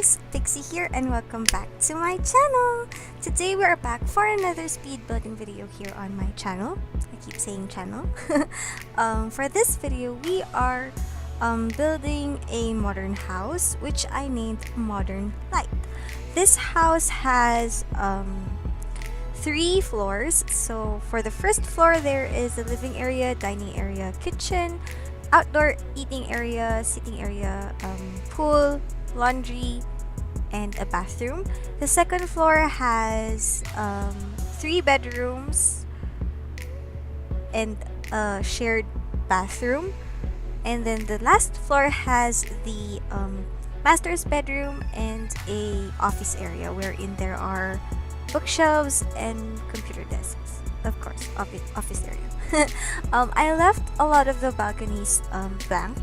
guys, Pixie here and welcome back to my channel. Today we are back for another speed building video here on my channel. I keep saying channel. For this video we are building a modern house which I named Modern Light. This house has 3 floors. So for the first floor there is a living area, dining area, kitchen, outdoor eating area, sitting area, pool, laundry, and a bathroom. The second floor has 3 bedrooms and a shared bathroom. And then the last floor has the master's bedroom and a office area wherein there are bookshelves and computer desks. Of course, office area. I left a lot of the balconies blank,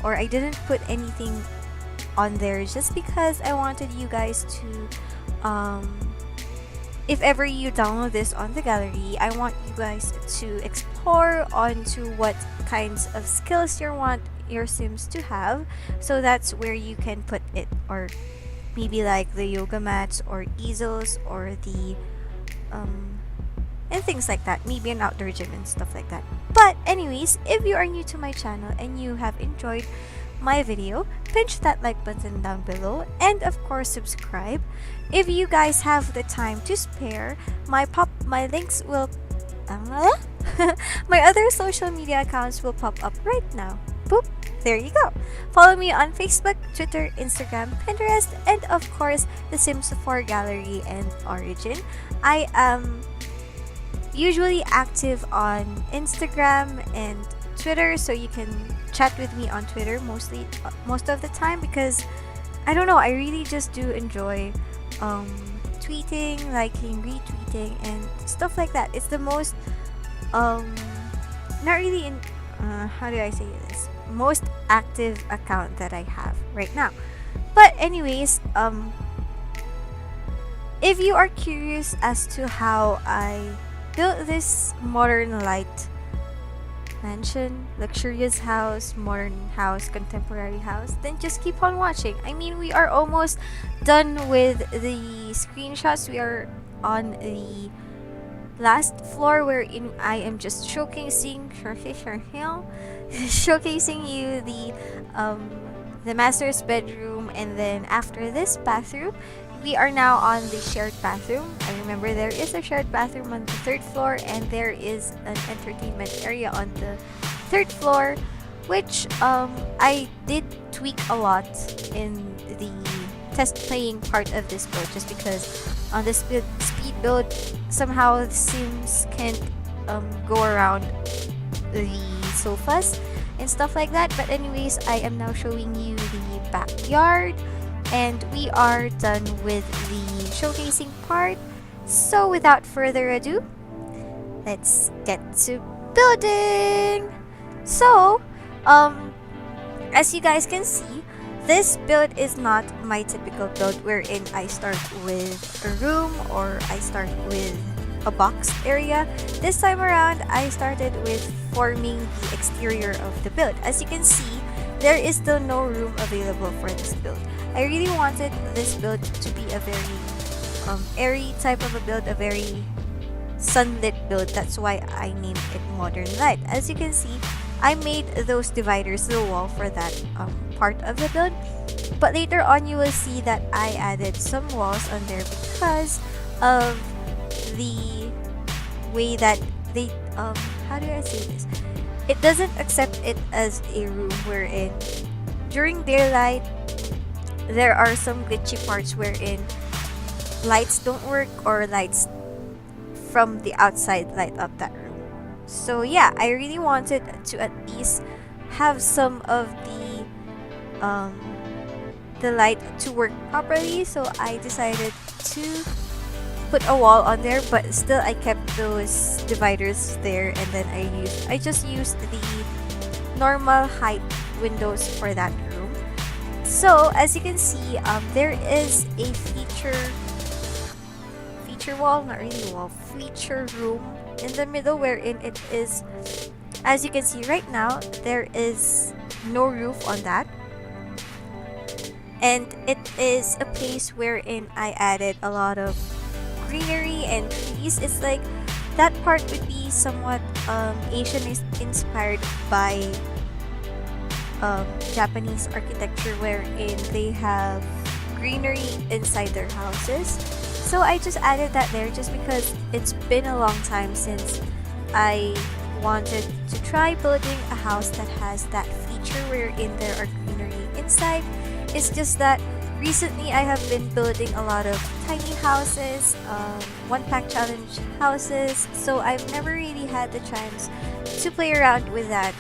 or I didn't put anything on there just because I wanted you guys to if ever you download this on the gallery, I want you guys to explore onto what kinds of skills you want your Sims to have. So that's where you can put it, or maybe like the yoga mats or easels or the and things like that, maybe an outdoor gym and stuff like that. But anyways, if you are new to my channel and you have enjoyed my video, pinch that like button down below and of course subscribe. If you guys have the time to spare, my links will my other social media accounts will pop up right now. Boop, there you go. Follow me on Facebook, Twitter, Instagram, Pinterest, and of course the Sims 4 gallery and origin. I am usually active on Instagram and Twitter, so you can chat with me on Twitter most of the time, because I don't know, I really just do enjoy tweeting, liking, retweeting, and stuff like that. It's the most not really in how do I say this, most active account that I have right now. But anyways, if you are curious as to how I built this modern light mansion, luxurious house, modern house, contemporary house, then just keep on watching. I mean, we are almost done with the screenshots. We are on the last floor wherein I am just showcasing you the master's bedroom, and then after this bathroom we are now on the shared bathroom. I remember there is a shared bathroom on the 3rd floor and there is an entertainment area on the 3rd floor, which I did tweak a lot in the test playing part of this build, just because on this speed build somehow the Sims can't go around the sofas and stuff like that. But anyways, I am now showing you the backyard and we are done with the showcasing part. So without further ado, let's get to building. So as you guys can see, this build is not my typical build wherein I start with a room or I start with a box area. This time around I started with forming the exterior of the build. As you can see, there is still no room available for this build. I really wanted this build to be a very airy type of a build, a very sunlit build. That's why I named it Modern Light. As you can see, I made those dividers, the wall, for that part of the build. But later on you will see that I added some walls on there because of the way that they how do I say this? It doesn't accept it as a room wherein during daylight there are some glitchy parts wherein lights don't work or lights from the outside light up that room. So yeah, I really wanted to at least have some of the light to work properly, so I decided to put a wall on there, but still I kept those dividers there, and then I just used the normal height windows for that room. So as you can see, there is a feature wall, not really wall, feature room in the middle wherein it is, as you can see right now, there is no roof on that. And it is a place wherein I added a lot of greenery and trees. It's like that part would be somewhat Asian inspired by Japanese architecture, wherein they have greenery inside their houses. So I just added that there just because it's been a long time since I wanted to try building a house that has that feature wherein there are greenery inside. It's just that recently I have been building a lot of tiny houses, one pack challenge houses, so I've never really had the chance to play around with that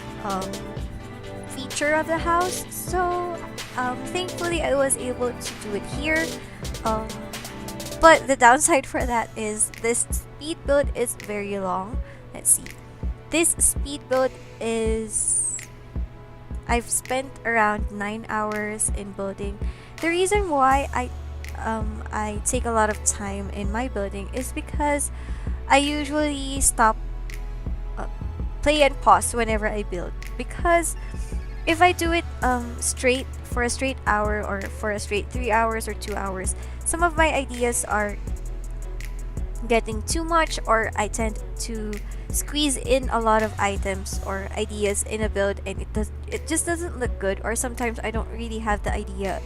feature of the house. So thankfully I was able to do it here. But the downside for that is this speed build is very long. Let's see. This speed build is... I've spent around 9 hours in building. The reason why I take a lot of time in my building is because I usually stop, play and pause whenever I build. Because if I do it straight for a straight hour or for a straight 3 hours or 2 hours, some of my ideas are getting too much, or I tend to squeeze in a lot of items or ideas in a build, and it just doesn't look good, or sometimes I don't really have the idea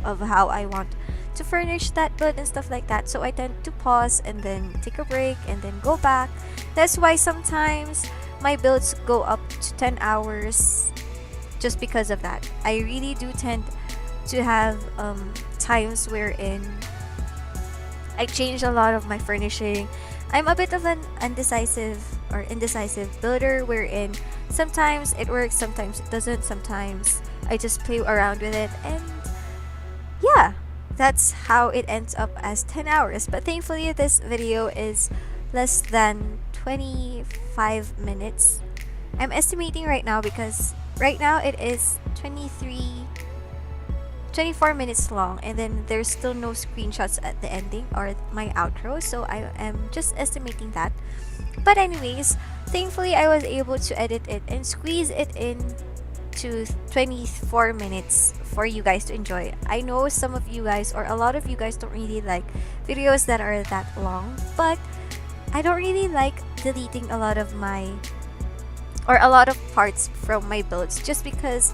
of how I want to furnish that build and stuff like that. So I tend to pause and then take a break and then go back. That's why sometimes my builds go up to 10 hours just because of that. I really do tend to have times wherein I change a lot of my furnishing. I'm a bit of an indecisive builder, wherein sometimes it works, sometimes it doesn't, sometimes I just play around with it, and yeah, that's how it ends up as 10 hours. But thankfully this video is less than 25 minutes. I'm estimating right now because right now it is 24 minutes long, and then there's still no screenshots at the ending or my outro, so I am just estimating that. But anyways, thankfully I was able to edit it and squeeze it in to 24 minutes for you guys to enjoy. I know some of you guys, or a lot of you guys, don't really like videos that are that long, but I don't really like deleting a lot of parts from my builds, just because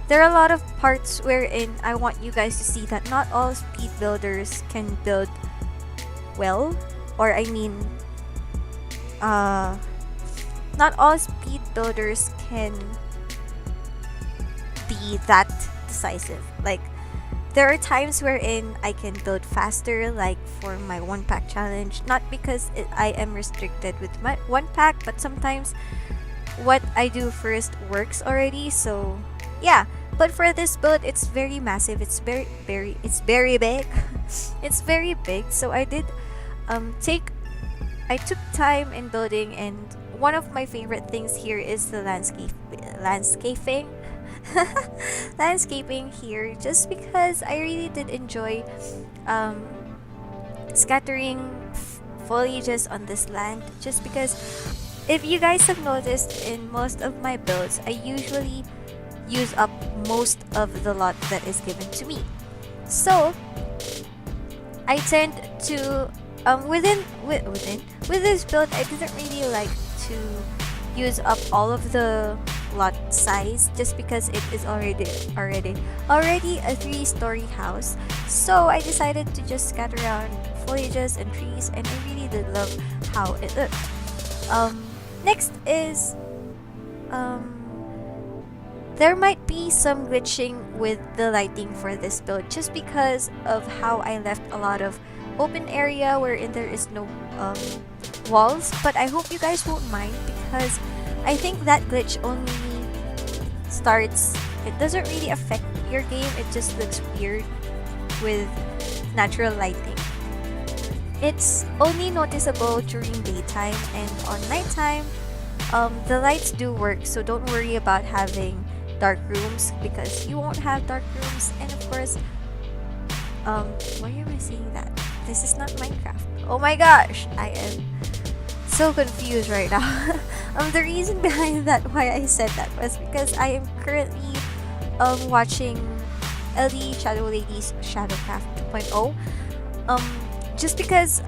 there are a lot of parts wherein I want you guys to see that not all speed builders can build well, or I mean, not all speed builders can be that decisive. Like, there are times wherein I can build faster, like for my one pack challenge, not because I am restricted with my one pack, but sometimes what I do first works already. So yeah, but for this build, it's very massive. It's very big. It's very big. So I took time in building, and one of my favorite things here is the landscaping here, just because I really did enjoy scattering foliages on this land, just because if you guys have noticed, in most of my builds I usually use up most of the lot that is given to me. So I tend to with this build, I didn't really like to use up all of the lot size, just because it is already a 3-story house. So I decided to just scatter around foliages and trees, and I really did love how it looked. Next is there might be some glitching with the lighting for this build, just because of how I left a lot of open area wherein there is no walls. But I hope you guys won't mind, because I think that glitch only starts, it doesn't really affect your game, it just looks weird with natural lighting. It's only noticeable during daytime, and on nighttime the lights do work, so don't worry about having dark rooms, because you won't have dark rooms. And of course, why am I saying that? This is not Minecraft. Oh my gosh, I am so confused right now. The reason behind that, why I said that, was because I am currently watching LD Shadow Lady's Shadowcraft 2.0. Um, just because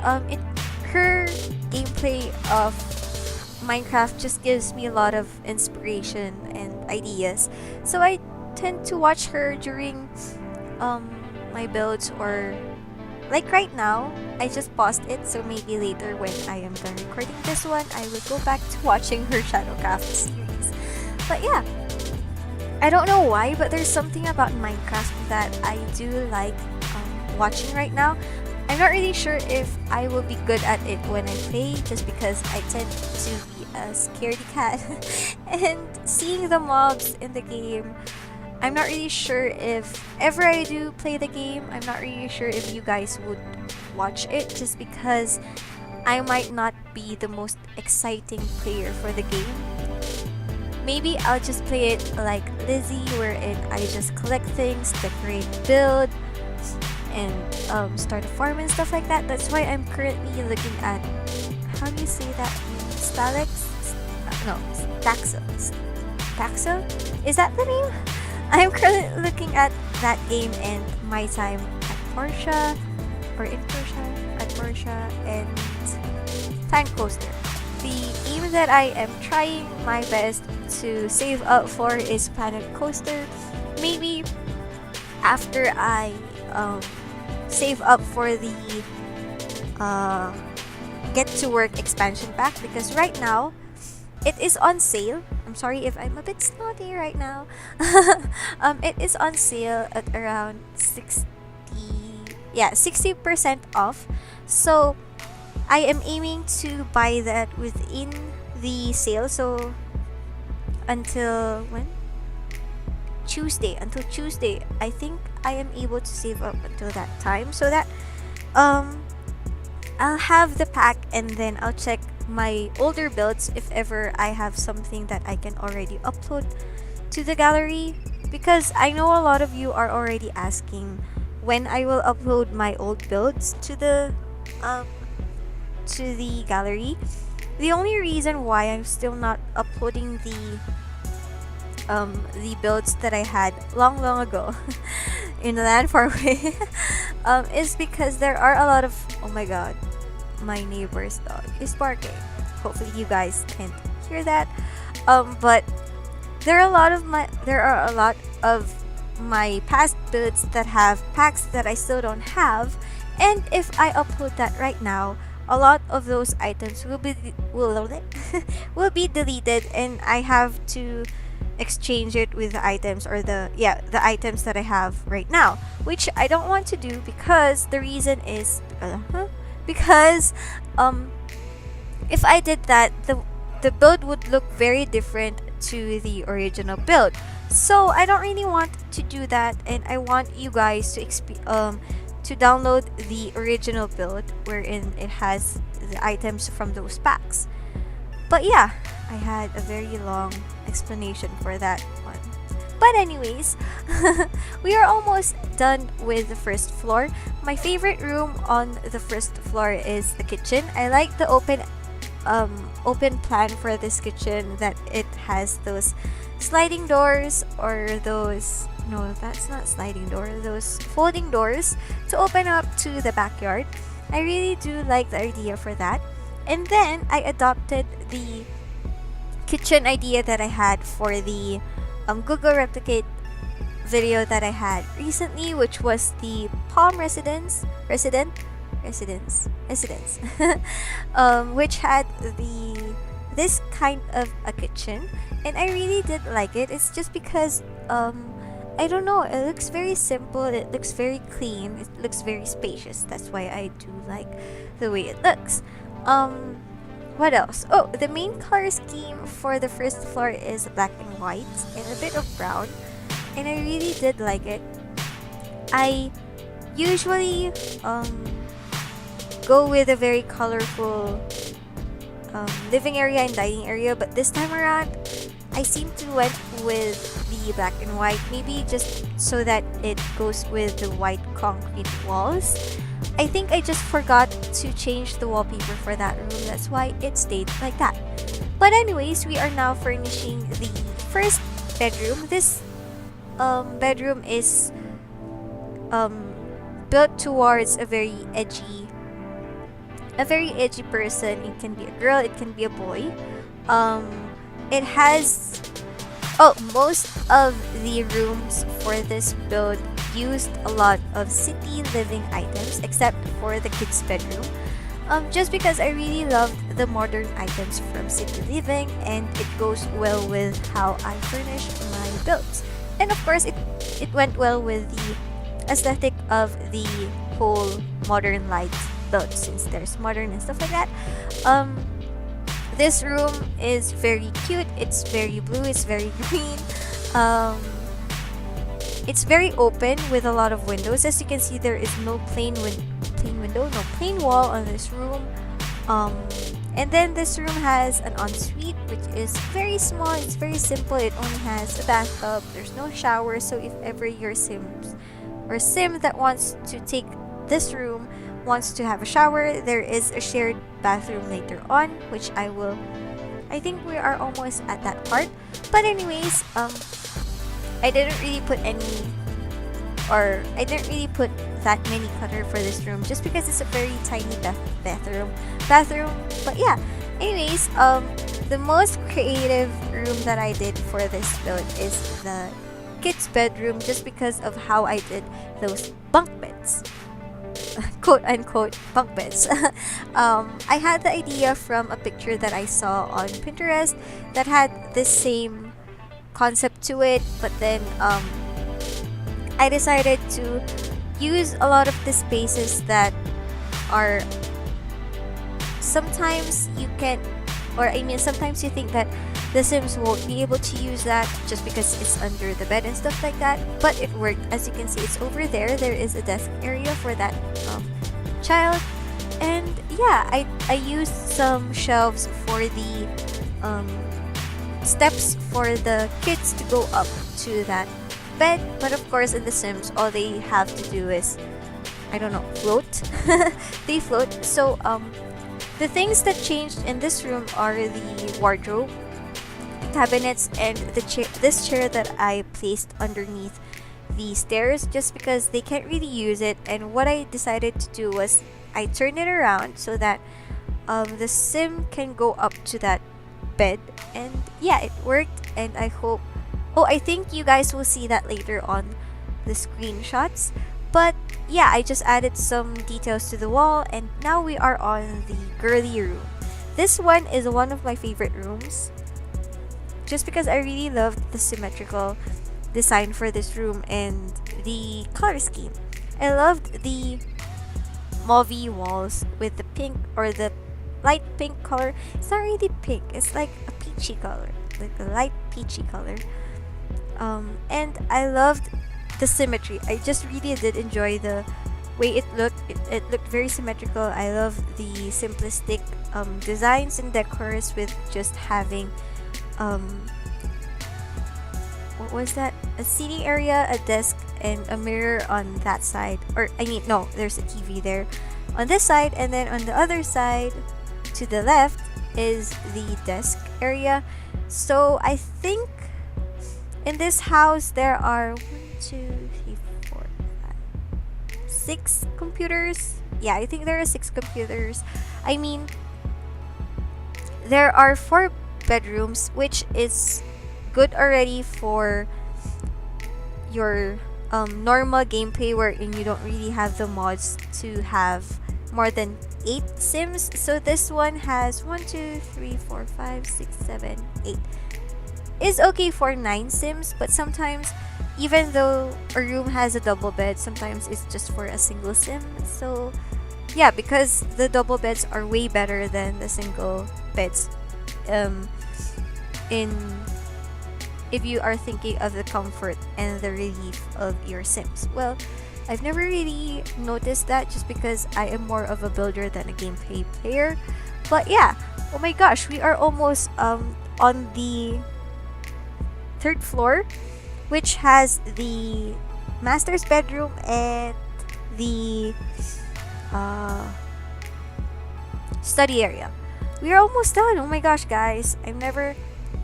her gameplay of Minecraft just gives me a lot of inspiration and ideas. So I tend to watch her during my builds, or like right now, I just paused it, so maybe later when I am done recording this one, I will go back to watching her Shadowcraft series. But yeah, I don't know why, but there's something about Minecraft that I do like watching right now. I'm not really sure if I will be good at it when I play, just because I tend to be a scaredy cat. And seeing the mobs in the game, I'm not really sure if ever I do play the game, I'm not really sure if you guys would watch it, just because I might not be the most exciting player for the game. Maybe I'll just play it like Lizzie, wherein I just collect things, decorate, build, and start a farm and stuff like that. That's why I'm currently looking at, how do you say that? Stalex? No, Taxo. Taxo? Is that the name? I'm currently looking at that game and my time at Portia, or in Portia, at Portia, and Time Coaster. The game that I am trying my best to save up for is Planet Coaster. Maybe after I save up for the Get to Work expansion pack, because right now it is on sale. I'm sorry if I'm a bit snotty right now. It is on sale at around 60% off. So I am aiming to buy that within the sale. So until when? Until Tuesday, I think I am able to save up until that time, so that I'll have the pack, and then I'll check my older builds if ever I have something that I can already upload to the gallery, because I know a lot of you are already asking when I will upload my old builds to the gallery. The only reason why I'm still not uploading the builds that I had long ago in the land far away is because there are a lot of, oh my god, my neighbor's dog is barking. Hopefully you guys can't hear that. But there are a lot of my past builds that have packs that I still don't have, and if I upload that right now, a lot of those items will be deleted, and I have to exchange it with the items, or the items that I have right now, which I don't want to do, because the reason is because if I did that, the build would look very different to the original build. So I don't really want to do that, and I want you guys to download the original build, wherein it has the items from those packs. But yeah, I had a very long explanation for that one. But anyways, we are almost done with the first floor. My favorite room on the first floor is the kitchen. I like the open plan for this kitchen, that it has those sliding doors, or those, no, that's not sliding door, those folding doors to open up to the backyard. I really do like the idea for that. And then I adopted the kitchen idea that I had for the Google Replicate video that I had recently, which was the Palm Residence, which had this kind of a kitchen, and I really did like it. It's just because I don't know, it looks very simple, it looks very clean, it looks very spacious. That's why I do like the way it looks. What else? Oh, the main color scheme for the first floor is black and white and a bit of brown, and I really did like it. I usually go with a very colorful living area and dining area, but this time around I seem to went with the black and white, maybe just so that it goes with the white concrete walls. I think I just forgot to change the wallpaper for that room, that's why it stayed like that. But anyways, we are now furnishing the first bedroom. This bedroom is built towards a very edgy person. It can be a girl, it can be a boy. Um, it has most of the rooms for this build used a lot of city living items, except for the kids' bedroom. Just because I really loved the modern items from city living, and it goes well with how I furnish my builds. And of course, it went well with the aesthetic of the whole modern light build, since there's modern and stuff like that. Um, this room is very cute. It's very blue. It's very green. Um, it's very open with a lot of windows. As you can see, there is no plain window, no plain wall on this room. Um, and then this room has an ensuite, which is very small. It's very simple. It only has a bathtub. There's no shower. So if ever your sim that wants to take this room wants to have a shower, there is a shared bathroom later on, which I think we are almost at that part. But anyways, I didn't really put that many clutter for this room, just because it's a very tiny bathroom. But yeah, anyways, the most creative room that I did for this build is the kids' bedroom, just because of how I did those bunk beds. Quote unquote bunk beds. I had the idea from a picture that I saw on Pinterest that had the same concept to it, but then I decided to use a lot of the spaces that are sometimes sometimes you think that the Sims won't be able to use that just because it's under the bed and stuff like that, but it worked. As you can see, it's over there. There is a desk area for that child, and yeah, I used some shelves for the steps for the kids to go up to that bed. But of course, in The Sims, all they have to do is, I don't know, float. They float. So the things that changed in this room are the wardrobe, cabinets, and this chair that I placed underneath the stairs, just because they can't really use it. And what I decided to do was I turned it around so that the sim can go up to that bed, and yeah, it worked. And I think you guys will see that later on the screenshots. But yeah, I just added some details to the wall, and now we are on the girly room. This one is one of my favorite rooms, just because I really loved the symmetrical design for this room and the color scheme. I loved the mauve walls with the pink, or the light pink color. It's not really pink, it's like a peachy color, like a light peachy color. And I loved the symmetry. I just really did enjoy the way it looked. It looked very symmetrical. I love the simplistic designs and decors, with just having what was that? A seating area, a desk, and a mirror on that side. Or I mean, no, there's a TV there on this side, and then on the other side to the left is the desk area. So I think in this house there are 6 computers. Yeah, I think there are 6 computers. I mean, there are 4 bedrooms, which is good already for your normal gameplay, wherein you don't really have the mods to have more than 8 sims. So this one has 1, 2, 3, 4, 5, 6, 7, 8. Is okay for 9 sims, but sometimes, even though a room has a double bed, sometimes it's just for a single sim. So yeah, because the double beds are way better than the single beds. If you are thinking of the comfort and the relief of your sims. Well, I've never really noticed that, just because I am more of a builder than a gameplay player. But yeah, oh my gosh, we are almost on the 3rd floor, which has the master's bedroom and the study area. We are almost done. Oh my gosh, guys,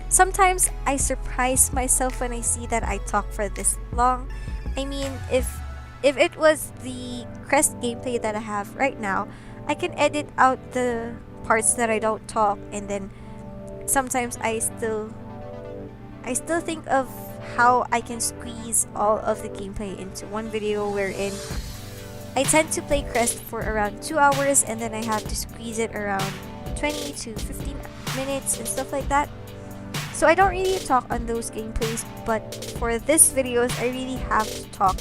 sometimes I surprise myself when I see that I talk for this long. I mean, if if it was the Crest gameplay that I have right now, I can edit out the parts that I don't talk, and then sometimes I still think of how I can squeeze all of the gameplay into one video, wherein I tend to play Crest for around 2 hours, and then I have to squeeze it around 20 to 15 minutes and stuff like that. So I don't really talk on those gameplays, but for this videos I really have to talk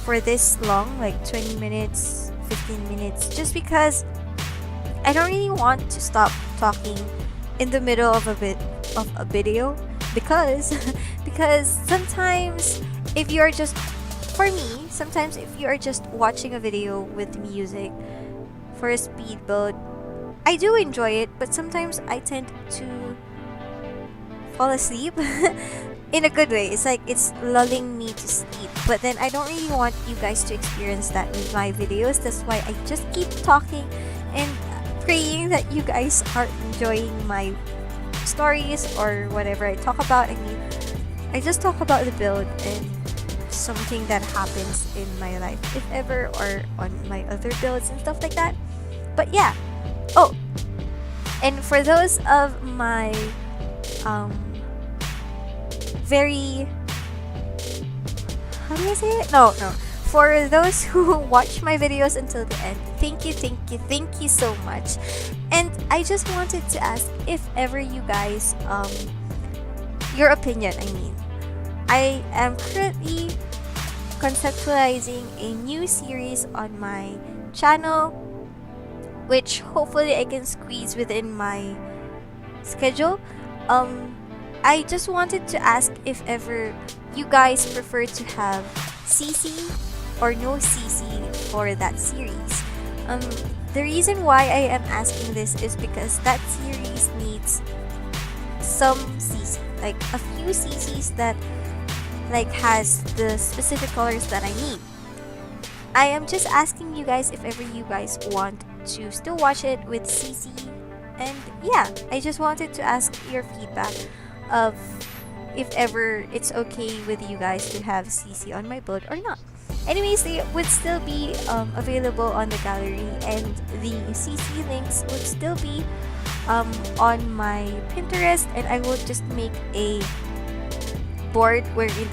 for this long, like 20 minutes, 15 minutes, just because I don't really want to stop talking in the middle of a video, because because sometimes if you're just for me, sometimes if you are just watching a video with music for a speed build, I do enjoy it, but sometimes I tend to fall asleep in a good way. It's like it's lulling me to sleep, but then I don't really want you guys to experience that with my videos. That's why I just keep talking and praying that you guys are enjoying my stories or whatever I talk about. I mean, I just talk about the build and something that happens in my life, if ever, or on my other builds and stuff like that. But yeah. Oh, and for those of my very, how do I say it? No. For those who watch my videos until the end, thank you so much. And I just wanted to ask if ever you guys, your opinion, I mean. I am currently conceptualizing a new series on my channel, which hopefully I can squeeze within my schedule. I just wanted to ask if ever you guys prefer to have CC or no CC for that series. The reason why I am asking this is because that series needs some CC, like a few CCs that like has the specific colors that I need. I am just asking you guys if ever you guys want to still watch it with CC, and yeah, I just wanted to ask your feedback of if ever it's okay with you guys to have CC on my build or not. Anyways, they would still be available on the gallery, and the CC links would still be on my Pinterest, and I will just make a board where the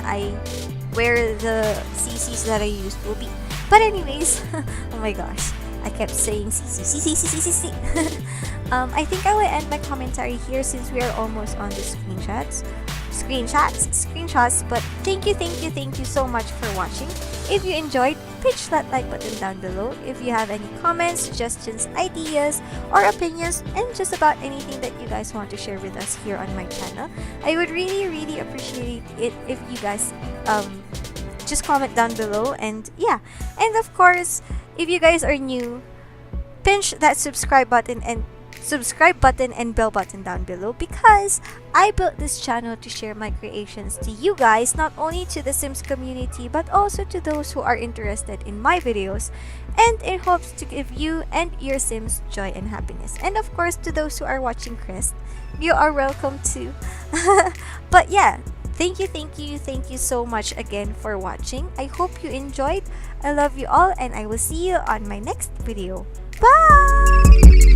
CCs that I used will be. But anyways, oh my gosh, I kept saying CC. I think I will end my commentary here since we are almost on the screenshots. But thank you so much for watching. If you enjoyed, pitch that like button down below. If you have any comments, suggestions, ideas, or opinions, and just about anything that you guys want to share with us here on my channel, I would really appreciate it if you guys just comment down below. And yeah, and of course, if you guys are new, pinch that subscribe button and bell button down below, because I built this channel to share my creations to you guys, not only to the Sims community but also to those who are interested in my videos, and in hopes to give you and your Sims joy and happiness. And of course, to those who are watching Crest, you are welcome too. But yeah, thank you so much again for watching. I hope you enjoyed. I love you all, and I will see you on my next video. Bye!